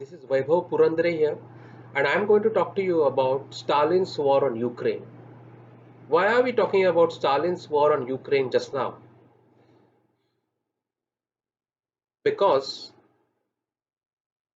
This is Vaibhav Purandare here, and I'm going to talk to you about Stalin's war on Ukraine. Why are we talking about Stalin's war on Ukraine just now? Because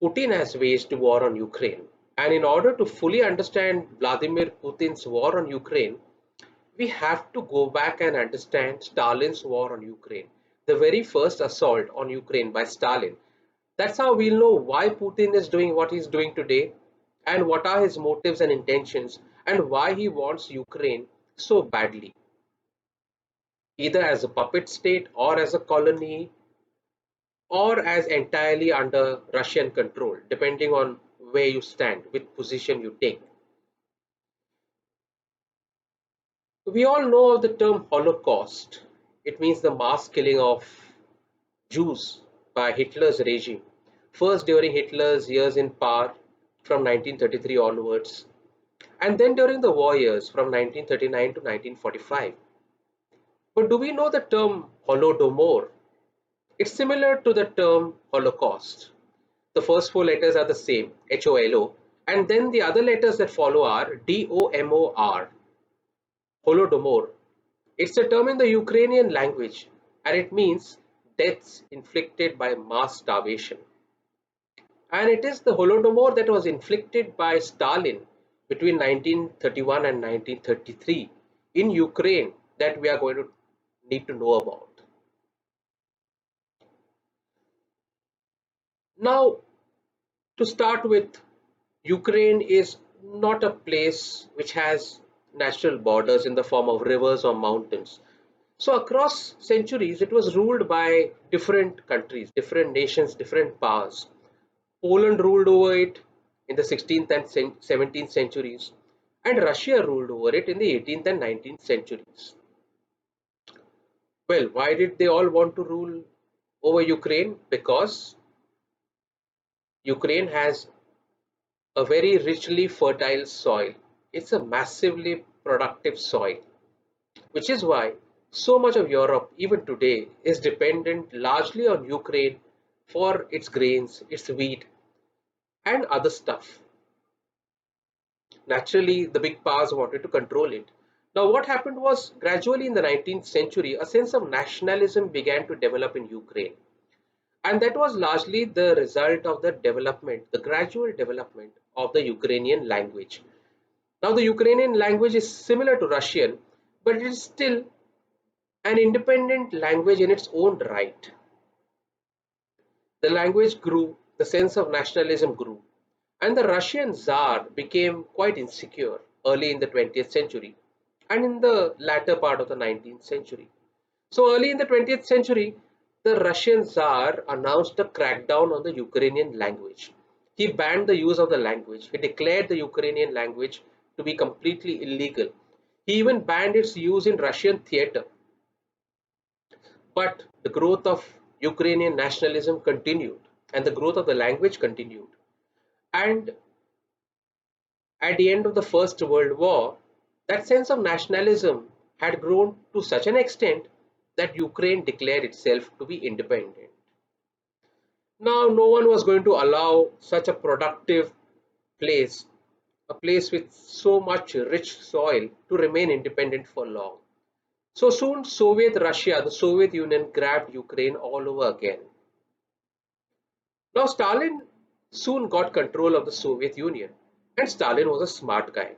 Putin has waged war on Ukraine, and in order to fully understand Vladimir Putin's war on Ukraine, we have to go back and understand Stalin's war on Ukraine, the very first assault on Ukraine by Stalin. That's how we'll know why Putin is doing what he's doing today and what are his motives and intentions and why he wants Ukraine so badly, either as a puppet state or as a colony or as entirely under Russian control, depending on where you stand, which position you take. We all know of the term Holocaust. It means the mass killing of Jews by Hitler's regime, first during Hitler's years in power from 1933 onwards, and then during the war years from 1939 to 1945. But do we know the term Holodomor? It's similar to the term Holocaust. The first four letters are the same, HOLO, and then the other letters that follow are DOMOR, Holodomor. It's a term in the Ukrainian language and it means deaths inflicted by mass starvation. And it is the Holodomor that was inflicted by Stalin between 1931 and 1933 in Ukraine that we are going to need to know about. Now, to start with, Ukraine is not a place which has natural borders in the form of rivers or mountains. So, across centuries, it was ruled by different countries, different nations, different powers. Poland ruled over it in the 16th and 17th centuries, and Russia ruled over it in the 18th and 19th centuries. Well, why did they all want to rule over Ukraine? Because Ukraine has a very richly fertile soil. It's a massively productive soil, which is why so much of Europe, even today, is dependent largely on Ukraine for its grains, its wheat, and other stuff. Naturally, the big powers wanted to control it. Now, what happened was gradually in the 19th century, a sense of nationalism began to develop in Ukraine. And that was largely the result of the development, the gradual development of the Ukrainian language. Now, the Ukrainian language is similar to Russian, but it is still an independent language in its own right. The language grew, the sense of nationalism grew, and the Russian Tsar became quite insecure early in the 20th century and in the latter part of the 19th century. So, early in the 20th century, the Russian Tsar announced a crackdown on the Ukrainian language. He banned the use of the language. He declared the Ukrainian language to be completely illegal. He even banned its use in Russian theater. But the growth of Ukrainian nationalism continued and the growth of the language continued. And at the end of the First World War, that sense of nationalism had grown to such an extent that Ukraine declared itself to be independent. Now, no one was going to allow such a productive place, a place with so much rich soil, to remain independent for long. So soon, Soviet Russia, the Soviet Union, grabbed Ukraine all over again. Now, Stalin soon got control of the Soviet Union, and Stalin was a smart guy.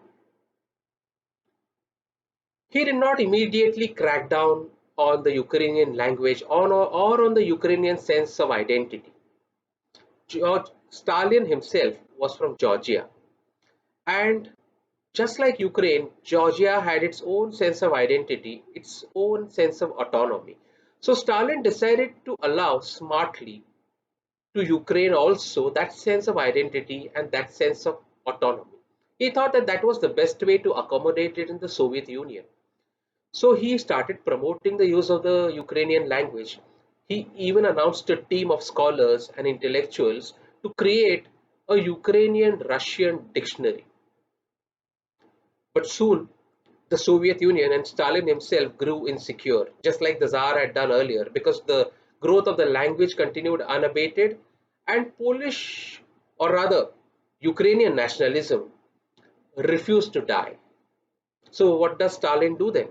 He did not immediately crack down on the Ukrainian language or on the Ukrainian sense of identity. Stalin himself was from Georgia, and just like Ukraine, Georgia had its own sense of identity, its own sense of autonomy. So Stalin decided to allow smartly to Ukraine also that sense of identity and that sense of autonomy. He thought that that was the best way to accommodate it in the Soviet Union. So he started promoting the use of the Ukrainian language. He even announced a team of scholars and intellectuals to create a Ukrainian Russian dictionary. But soon, the Soviet Union and Stalin himself grew insecure, just like the Tsar had done earlier, because the growth of the language continued unabated, and Polish or rather, Ukrainian nationalism refused to die. So, what does Stalin do then?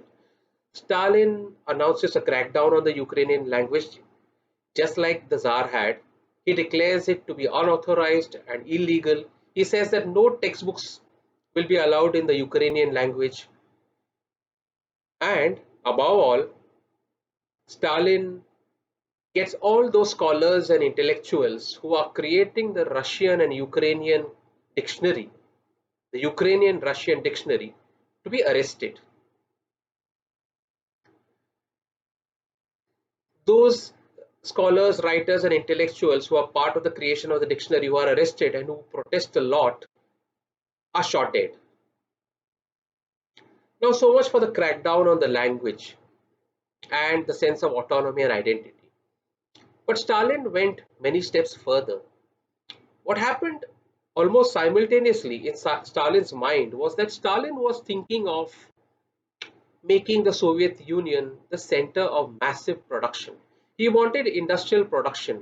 Stalin announces a crackdown on the Ukrainian language, just like the Tsar had. He declares it to be unauthorized and illegal. He says that no textbooks will be allowed in the Ukrainian language. And above all, Stalin gets all those scholars and intellectuals who are creating the Russian and Ukrainian dictionary, the Ukrainian Russian dictionary, to be arrested. Those scholars, writers, and intellectuals who are part of the creation of the dictionary, who are arrested and who protest a lot, are shot dead. Now, so much for the crackdown on the language and the sense of autonomy and identity. But Stalin went many steps further. What happened almost simultaneously in Stalin's mind was that Stalin was thinking of making the Soviet Union the center of massive production. He wanted industrial production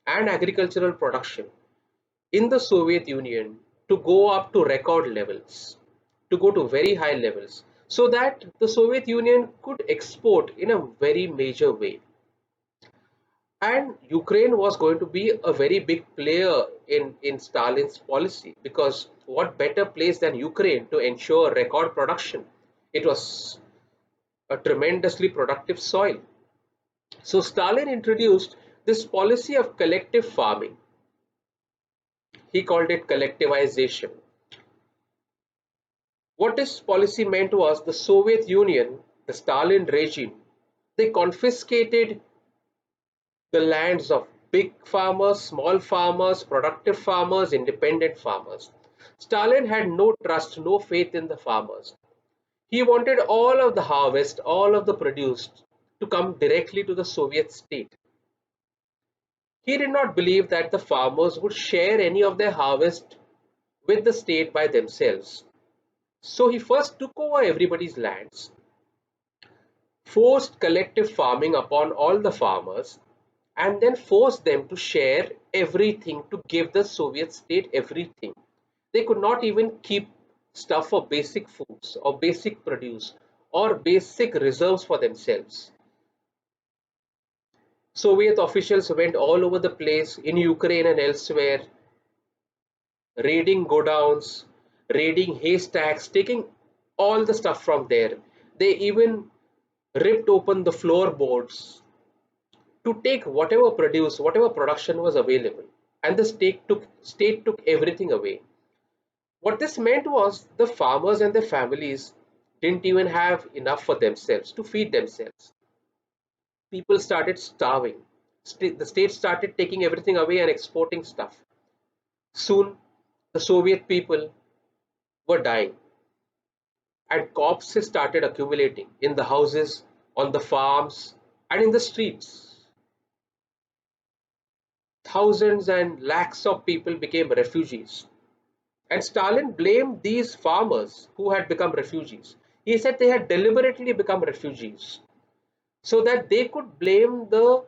and agricultural production in the Soviet Union to go up to record levels, to go to very high levels, so that the Soviet Union could export in a very major way. And Ukraine was going to be a very big player in Stalin's policy, because what better place than Ukraine to ensure record production? It was a tremendously productive soil. So Stalin introduced this policy of collective farming. He called it collectivization. What this policy meant was the Soviet Union, the Stalin regime, they confiscated the lands of big farmers, small farmers, productive farmers, independent farmers. Stalin had no trust, no faith in the farmers. He wanted all of the harvest, all of the produce to come directly to the Soviet state. He did not believe that the farmers would share any of their harvest with the state by themselves. So he first took over everybody's lands, forced collective farming upon all the farmers, and then forced them to share everything, to give the Soviet state everything. They could not even keep stuff for basic foods or basic produce or basic reserves for themselves. Soviet officials went all over the place in Ukraine and elsewhere, raiding godowns, raiding haystacks, taking all the stuff from there. They even ripped open the floorboards to take whatever produce, whatever production was available, and the state took everything away. What this meant was the farmers and their families didn't even have enough for themselves to feed themselves. People started starving. The state started taking everything away and exporting stuff. Soon, the Soviet people were dying, and corpses started accumulating in the houses, on the farms, and in the streets. Thousands and lakhs of people became refugees. And Stalin blamed these farmers who had become refugees. He said they had deliberately become refugees so that they could blame the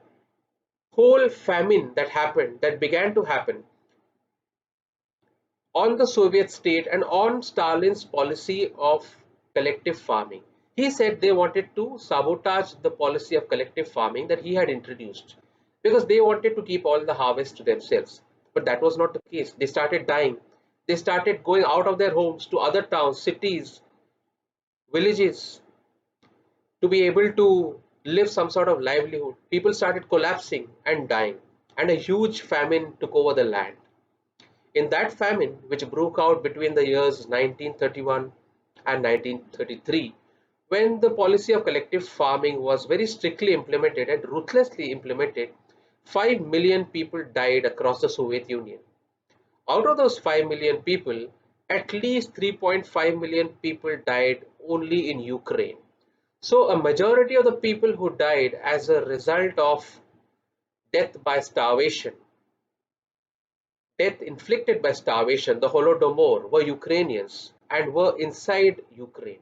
whole famine that happened, that began to happen, on the Soviet state and on Stalin's policy of collective farming. He said they wanted to sabotage the policy of collective farming that he had introduced because they wanted to keep all the harvest to themselves. But that was not the case. They started dying. They started going out of their homes to other towns, cities, villages to be able to live some sort of livelihood. People started collapsing and dying, and a huge famine took over the land. In that famine, which broke out between the years 1931 and 1933, when the policy of collective farming was very strictly implemented and ruthlessly implemented, 5 million people died across the Soviet Union. Out of those 5 million people, at least 3.5 million people died only in Ukraine. So, a majority of the people who died as a result of death by starvation, death inflicted by starvation, the Holodomor, were Ukrainians and were inside Ukraine.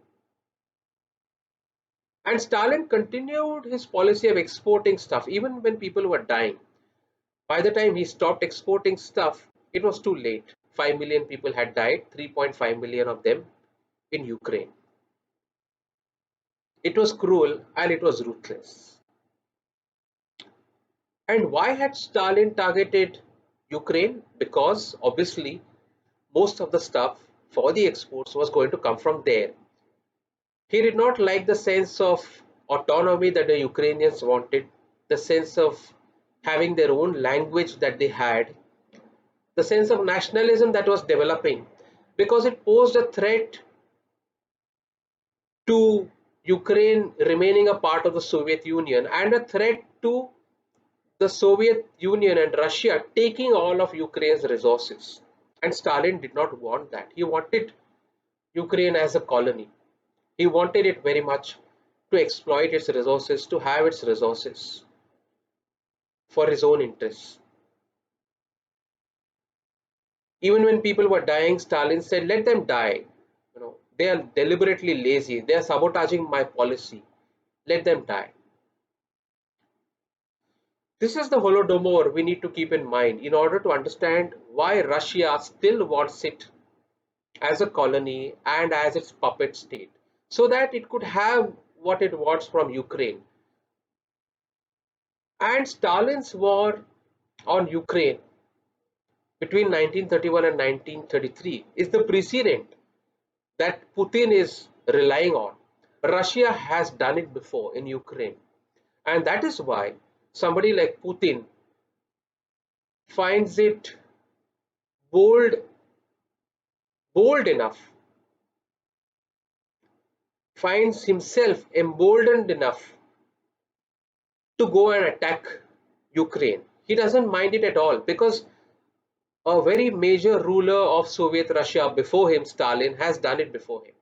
And Stalin continued his policy of exporting stuff even when people were dying. By the time he stopped exporting stuff, it was too late. 5 million people had died, 3.5 million of them in Ukraine. It was cruel and it was ruthless. And why had Stalin targeted Ukraine? Because obviously most of the stuff for the exports was going to come from there. He did not like the sense of autonomy that the Ukrainians wanted, the sense of having their own language that they had, the sense of nationalism that was developing, because it posed a threat to Ukraine remaining a part of the Soviet Union and a threat to the Soviet Union and Russia taking all of Ukraine's resources. And Stalin did not want that. He wanted Ukraine as a colony. He wanted it very much to exploit its resources, to have its resources for his own interests. Even when people were dying, Stalin said, let them die. They are deliberately lazy. They are sabotaging my policy. Let them die. This is the Holodomor we need to keep in mind in order to understand why Russia still wants it as a colony and as its puppet state, so that it could have what it wants from Ukraine. And Stalin's war on Ukraine between 1931 and 1933 is the precedent that Putin is relying on. Russia has done it before in Ukraine, and that is why somebody like Putin finds it bold bold enough, finds himself emboldened enough to go and attack Ukraine. He doesn't mind it at all because a very major ruler of Soviet Russia before him, Stalin, has done it before him.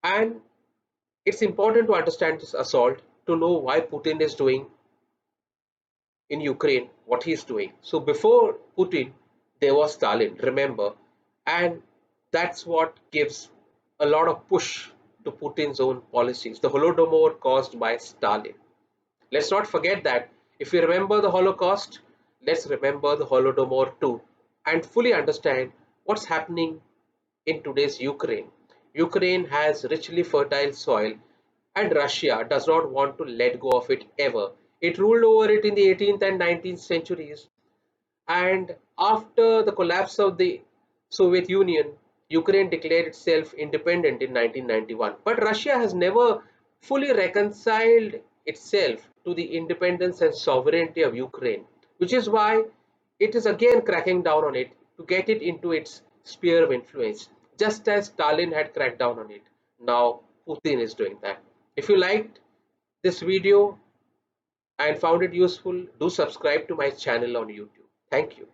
And it's important to understand this assault to know why Putin is doing in Ukraine what he's doing. So before Putin, there was Stalin, remember, and that's what gives a lot of push to Putin's own policies, the Holodomor caused by Stalin. Let's not forget that. If we remember the Holocaust, let's remember the Holodomor too and fully understand what's happening in today's Ukraine. Ukraine has richly fertile soil and Russia does not want to let go of it ever. It ruled over it in the 18th and 19th centuries, and after the collapse of the Soviet Union, Ukraine declared itself independent in 1991. But Russia has never fully reconciled itself to the independence and sovereignty of Ukraine, which is why it is again cracking down on it to get it into its sphere of influence, just as Stalin had cracked down on it. Now Putin is doing that. If you liked this video and found it useful, do subscribe to my channel on YouTube. Thank you.